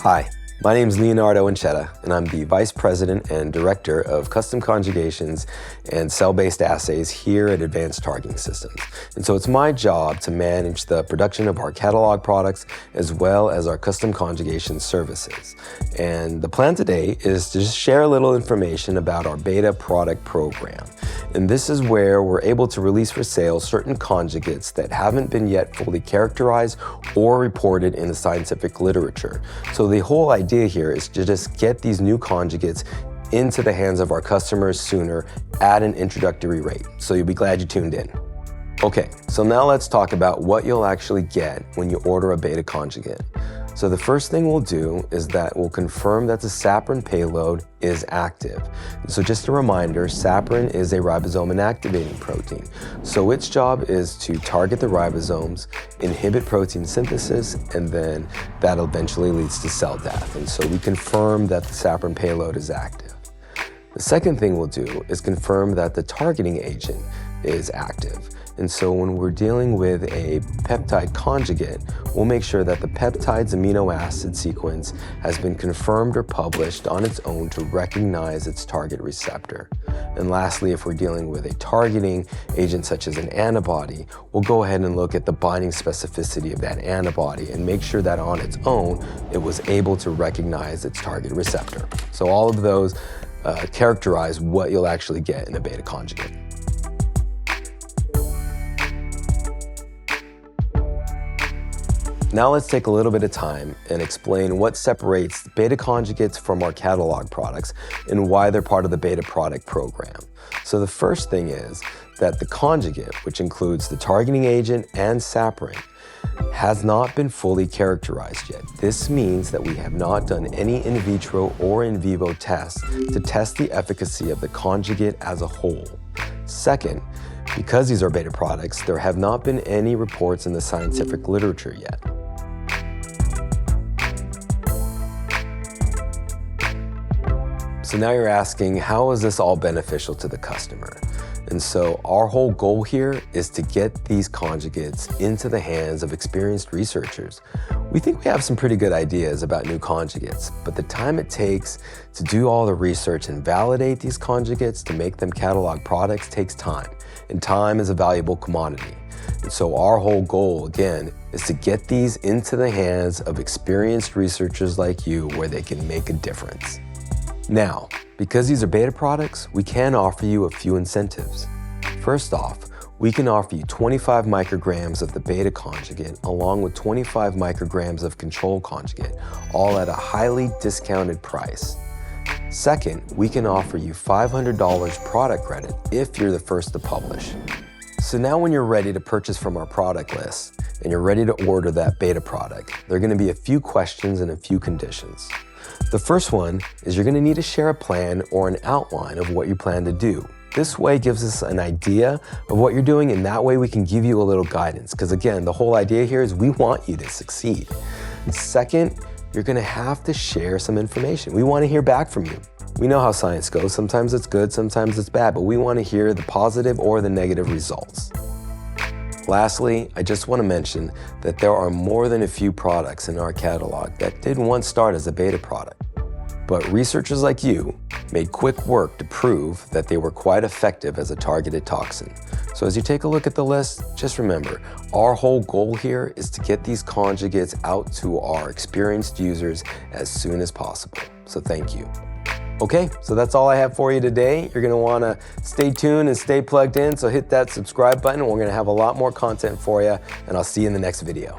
Hi, my name is Leonardo Anchetta, and I'm the Vice President and Director of Custom Conjugations and Cell-Based Assays here at Advanced Targeting Systems. And so it's my job to manage the production of our catalog products as well as our custom conjugation services. And the plan today is to just share a little information about our beta product program. And this is where we're able to release for sale certain conjugates that haven't been yet fully characterized or reported in the scientific literature. So the whole idea here is to just get these new conjugates into the hands of our customers sooner at an introductory rate. So you'll be glad you tuned in. Okay, so now let's talk about what you'll actually get when you order a beta conjugate. So the first thing we'll do is that we'll confirm that the saccharin payload is active. So just a reminder, saccharin is a ribosome inactivating protein. So its job is to target the ribosomes, inhibit protein synthesis, and then that eventually leads to cell death. And so we confirm that the saccharin payload is active. The second thing we'll do is confirm that the targeting agent is active. And so when we're dealing with a peptide conjugate, we'll make sure that the peptide's amino acid sequence has been confirmed or published on its own to recognize its target receptor. And lastly, if we're dealing with a targeting agent such as an antibody, we'll go ahead and look at the binding specificity of that antibody and make sure that on its own, it was able to recognize its target receptor. So all of those characterize what you'll actually get in a beta conjugate. Now let's take a little bit of time and explain what separates beta conjugates from our catalog products and why they're part of the beta product program. So the first thing is that the conjugate, which includes the targeting agent and saccharin, has not been fully characterized yet. This means that we have not done any in vitro or in vivo tests to test the efficacy of the conjugate as a whole. Second, because these are beta products, there have not been any reports in the scientific literature yet. So now you're asking, how is this all beneficial to the customer? And so our whole goal here is to get these conjugates into the hands of experienced researchers. We think we have some pretty good ideas about new conjugates, but the time it takes to do all the research and validate these conjugates to make them catalog products takes time, and time is a valuable commodity. And so our whole goal, again, is to get these into the hands of experienced researchers like you where they can make a difference. Now, because these are beta products, we can offer you a few incentives. First off, we can offer you 25 micrograms of the beta conjugate along with 25 micrograms of control conjugate, all at a highly discounted price. Second, we can offer you $500 product credit if you're the first to publish. So now when you're ready to purchase from our product list and you're ready to order that beta product, there are going to be a few questions and a few conditions. The first one is you're going to need to share a plan or an outline of what you plan to do. This way gives us an idea of what you're doing, and that way we can give you a little guidance. Because again, the whole idea here is we want you to succeed. Second, you're going to have to share some information. We want to hear back from you. We know how science goes. Sometimes it's good, sometimes it's bad, but we want to hear the positive or the negative results. Lastly, I just want to mention that there are more than a few products in our catalog that did once start as a beta product. But researchers like you made quick work to prove that they were quite effective as a targeted toxin. So as you take a look at the list, just remember, our whole goal here is to get these conjugates out to our experienced users as soon as possible. So thank you. Okay, so that's all I have for you today. You're gonna wanna stay tuned and stay plugged in, so hit that subscribe button. We're gonna have a lot more content for you, and I'll see you in the next video.